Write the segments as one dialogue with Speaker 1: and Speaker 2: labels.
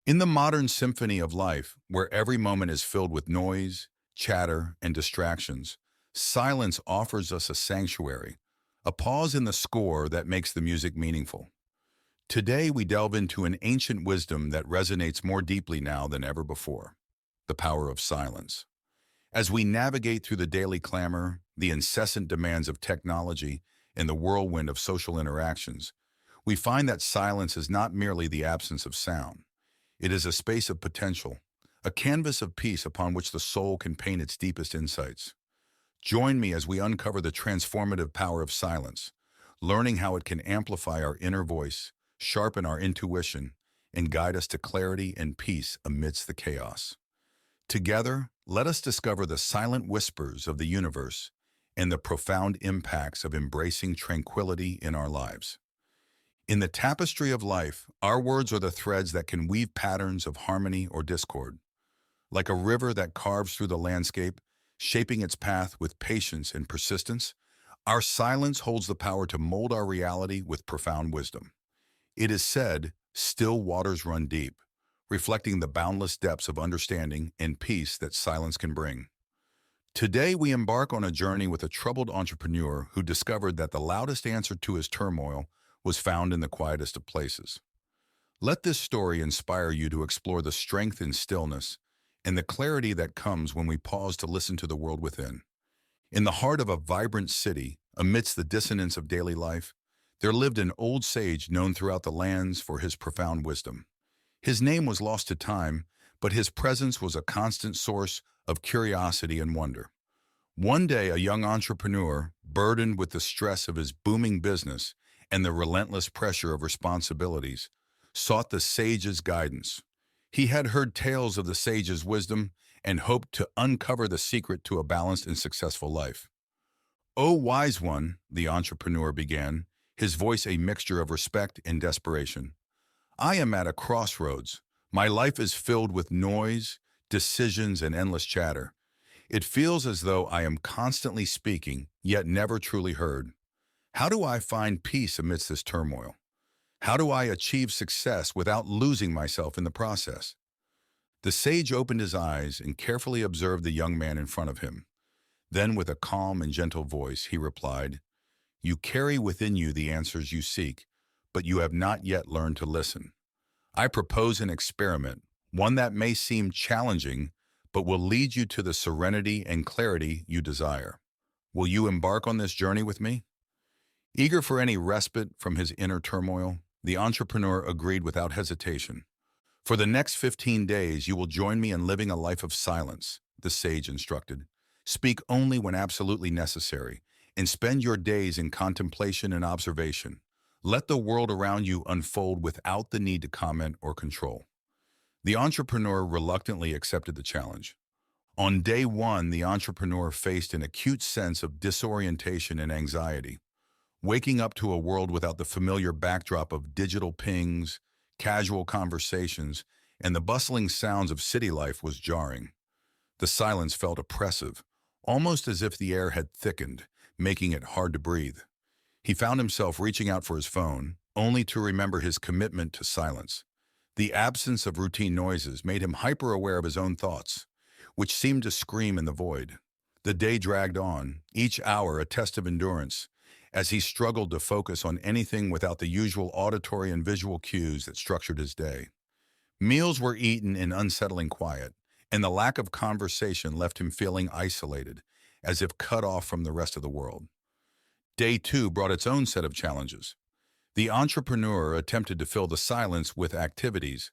Speaker 1: In the modern symphony of life, where every moment is filled with noise, chatter, and distractions, silence offers us a sanctuary, a pause in the score that makes the music meaningful. Today, we delve into an ancient wisdom that resonates more deeply now than ever before: the power of silence. As we navigate through the daily clamor, the incessant demands of technology, and the whirlwind of social interactions, we find that silence is not merely the absence of sound. It is a space of potential, a canvas of peace upon which the soul can paint its deepest insights. Join me as we uncover the transformative power of silence, learning how it can amplify our inner voice, sharpen our intuition, and guide us to clarity and peace amidst the chaos. Together, let us discover the silent whispers of the universe and the profound impacts of embracing tranquility in our lives. In the tapestry of life, our words are the threads that can weave patterns of harmony or discord. Like a river that carves through the landscape, shaping its path with patience and persistence, our silence holds the power to mold our reality with profound wisdom. It is said, "Still waters run deep," reflecting the boundless depths of understanding and peace that silence can bring. Today, we embark on a journey with a troubled entrepreneur who discovered that the loudest answer to his turmoil was found in the quietest of places. Let this story inspire you to explore the strength in stillness and the clarity that comes when we pause to listen to the world within. In the heart of a vibrant city, amidst the dissonance of daily life, there lived an old sage known throughout the lands for his profound wisdom. His name was lost to time, but his presence was a constant source of curiosity and wonder. One day, a young entrepreneur, burdened with the stress of his booming business and the relentless pressure of responsibilities, sought the sage's guidance. He had heard tales of the sage's wisdom and hoped to uncover the secret to a balanced and successful life. "O wise one," the entrepreneur began, his voice a mixture of respect and desperation, "I am at a crossroads. My life is filled with noise, decisions, and endless chatter. It feels as though I am constantly speaking, yet never truly heard. How do I find peace amidst this turmoil? How do I achieve success without losing myself in the process?" The sage opened his eyes and carefully observed the young man in front of him. Then, with a calm and gentle voice, he replied, "You carry within you the answers you seek, but you have not yet learned to listen. I propose an experiment, one that may seem challenging, but will lead you to the serenity and clarity you desire. Will you embark on this journey with me?" Eager for any respite from his inner turmoil, the entrepreneur agreed without hesitation. "For the next 15 days, you will join me in living a life of silence," the sage instructed. "Speak only when absolutely necessary, and spend your days in contemplation and observation. Let the world around you unfold without the need to comment or control." The entrepreneur reluctantly accepted the challenge. On day one, the entrepreneur faced an acute sense of disorientation and anxiety. Waking up to a world without the familiar backdrop of digital pings, casual conversations, and the bustling sounds of city life was jarring. The silence felt oppressive, almost as if the air had thickened, making it hard to breathe. He found himself reaching out for his phone, only to remember his commitment to silence. The absence of routine noises made him hyper-aware of his own thoughts, which seemed to scream in the void. The day dragged on, each hour a test of endurance, as he struggled to focus on anything without the usual auditory and visual cues that structured his day. Meals were eaten in unsettling quiet, and the lack of conversation left him feeling isolated, as if cut off from the rest of the world. Day two brought its own set of challenges. The entrepreneur attempted to fill the silence with activities,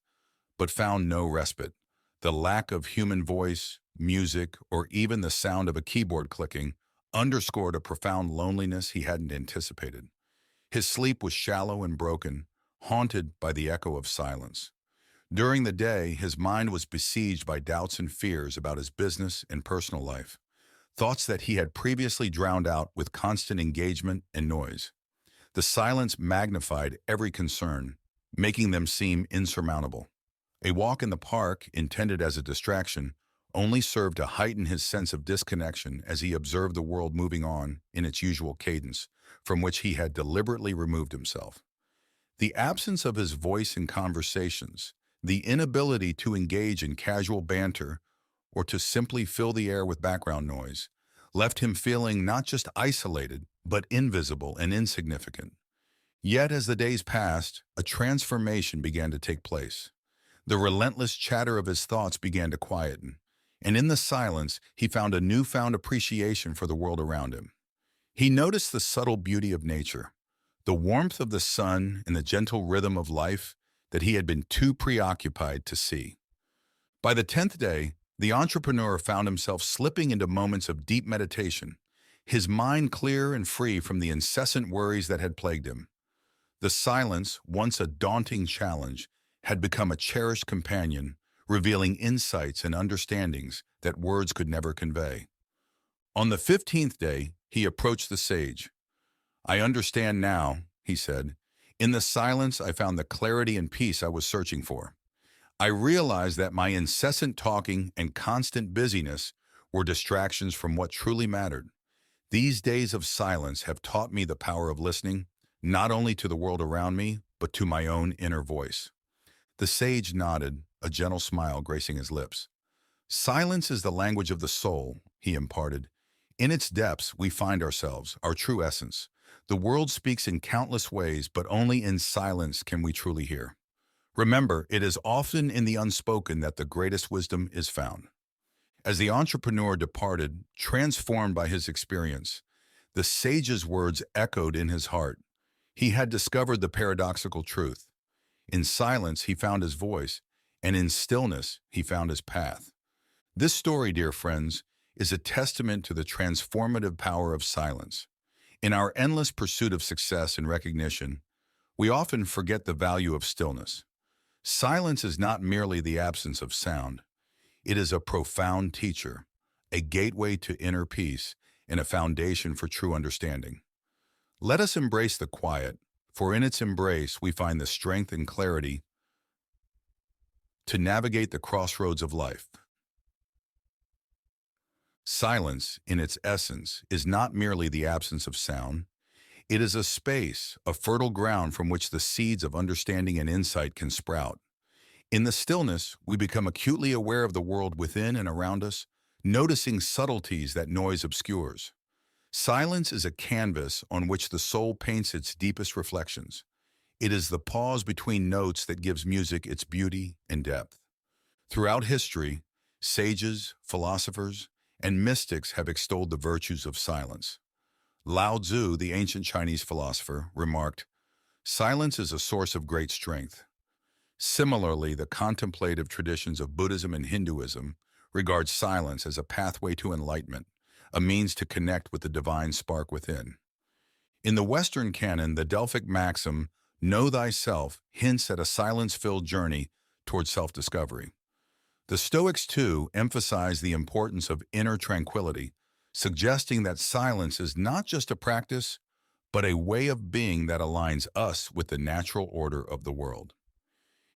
Speaker 1: but found no respite. The lack of human voice, music, or even the sound of a keyboard clicking underscored a profound loneliness he hadn't anticipated. His sleep was shallow and broken, haunted by the echo of silence. During the day, his mind was besieged by doubts and fears about his business and personal life, thoughts that he had previously drowned out with constant engagement and noise. The silence magnified every concern, making them seem insurmountable. A walk in the park, intended as a distraction, only served to heighten his sense of disconnection as he observed the world moving on in its usual cadence, from which he had deliberately removed himself. The absence of his voice in conversations, The inability to engage in casual banter or to simply fill the air with background noise left him feeling not just isolated, but invisible and insignificant. Yet as the days passed, a transformation began to take place. The relentless chatter of his thoughts began to quieten, and in the silence, he found a newfound appreciation for the world around him. He noticed the subtle beauty of nature, the warmth of the sun and the gentle rhythm of life that he had been too preoccupied to see. By the 10th day, the entrepreneur found himself slipping into moments of deep meditation, his mind clear and free from the incessant worries that had plagued him. The silence, once a daunting challenge, had become a cherished companion, revealing insights and understandings that words could never convey. On the 15th day, he approached the sage. "I understand now," he said. "In the silence, I found the clarity and peace I was searching for. I realized that my incessant talking and constant busyness were distractions from what truly mattered. These days of silence have taught me the power of listening, not only to the world around me, but to my own inner voice." The sage nodded, a gentle smile gracing his lips. "Silence is the language of the soul," he imparted. "In its depths, we find ourselves, our true essence. The world speaks in countless ways, but only in silence can we truly hear. Remember, it is often in the unspoken that the greatest wisdom is found." As the entrepreneur departed, transformed by his experience, the sage's words echoed in his heart. He had discovered the paradoxical truth. In silence, he found his voice, and in stillness, he found his path. This story, dear friends, is a testament to the transformative power of silence. In our endless pursuit of success and recognition, we often forget the value of stillness. Silence is not merely the absence of sound. It is a profound teacher, a gateway to inner peace, and a foundation for true understanding. Let us embrace the quiet, for in its embrace we find the strength and clarity to navigate the crossroads of life. Silence, in its essence, is not merely the absence of sound. It is a space, a fertile ground from which the seeds of understanding and insight can sprout. In the stillness, we become acutely aware of the world within and around us, noticing subtleties that noise obscures. Silence is a canvas on which the soul paints its deepest reflections. It is the pause between notes that gives music its beauty and depth. Throughout history, sages, philosophers, and mystics have extolled the virtues of silence. Lao Tzu, the ancient Chinese philosopher, remarked, "Silence is a source of great strength." Similarly, the contemplative traditions of Buddhism and Hinduism regard silence as a pathway to enlightenment, a means to connect with the divine spark within. In the Western canon, the Delphic maxim, "Know thyself," hints at a silence-filled journey toward self-discovery. The Stoics, too, emphasize the importance of inner tranquility, suggesting that silence is not just a practice, but a way of being that aligns us with the natural order of the world.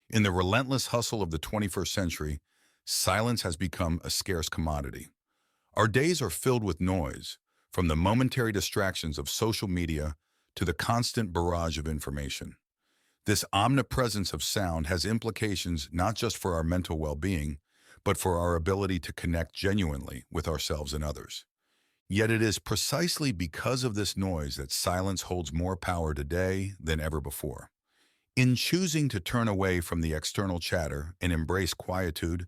Speaker 1: In the relentless hustle of the 21st century, silence has become a scarce commodity. Our days are filled with noise, from the momentary distractions of social media to the constant barrage of information. This omnipresence of sound has implications not just for our mental well-being, but for our ability to connect genuinely with ourselves and others. Yet it is precisely because of this noise that silence holds more power today than ever before. In choosing to turn away from the external chatter and embrace quietude,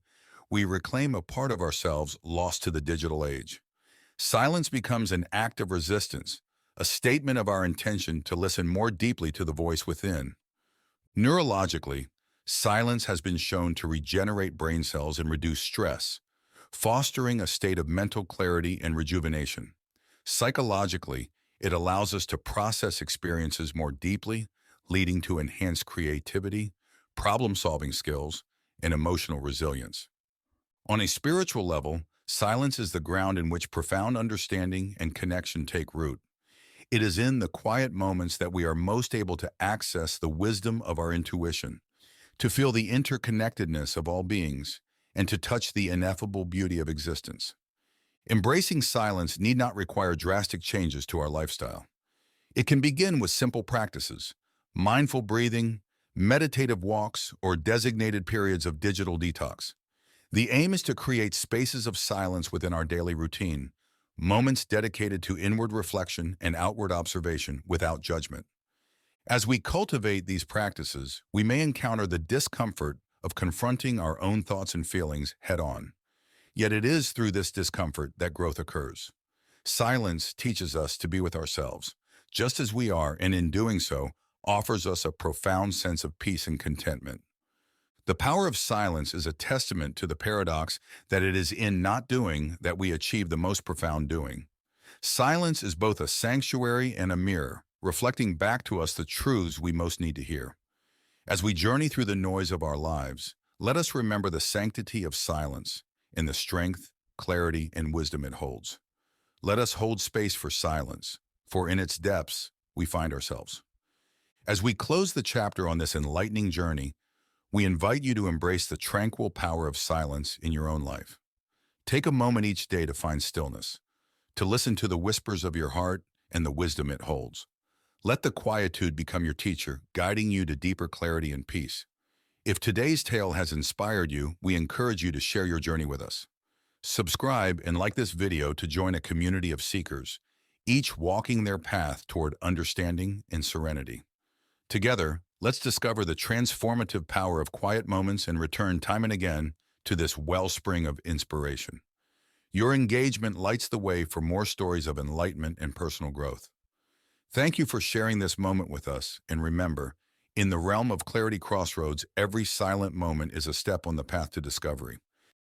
Speaker 1: we reclaim a part of ourselves lost to the digital age. Silence becomes an act of resistance, a statement of our intention to listen more deeply to the voice within. Neurologically, silence has been shown to regenerate brain cells and reduce stress, fostering a state of mental clarity and rejuvenation. Psychologically, it allows us to process experiences more deeply, leading to enhanced creativity, problem-solving skills, and emotional resilience. On a spiritual level, silence is the ground in which profound understanding and connection take root. It is in the quiet moments that we are most able to access the wisdom of our intuition, to feel the interconnectedness of all beings, and to touch the ineffable beauty of existence. Embracing silence need not require drastic changes to our lifestyle. It can begin with simple practices: mindful breathing, meditative walks, or designated periods of digital detox. The aim is to create spaces of silence within our daily routine, moments dedicated to inward reflection and outward observation without judgment. As we cultivate these practices, we may encounter the discomfort of confronting our own thoughts and feelings head-on. Yet it is through this discomfort that growth occurs. Silence teaches us to be with ourselves, just as we are, and in doing so, offers us a profound sense of peace and contentment. The power of silence is a testament to the paradox that it is in not doing that we achieve the most profound doing. Silence is both a sanctuary and a mirror, reflecting back to us the truths we most need to hear. As we journey through the noise of our lives, let us remember the sanctity of silence and the strength, clarity, and wisdom it holds. Let us hold space for silence, for in its depths we find ourselves. As we close the chapter on this enlightening journey, we invite you to embrace the tranquil power of silence in your own life. Take a moment each day to find stillness, to listen to the whispers of your heart and the wisdom it holds. Let the quietude become your teacher, guiding you to deeper clarity and peace. If today's tale has inspired you, we encourage you to share your journey with us. Subscribe and like this video to join a community of seekers, each walking their path toward understanding and serenity. Together, let's discover the transformative power of quiet moments and return time and again to this wellspring of inspiration. Your engagement lights the way for more stories of enlightenment and personal growth. Thank you for sharing this moment with us, and remember, in the realm of Clarity Crossroads, every silent moment is a step on the path to discovery.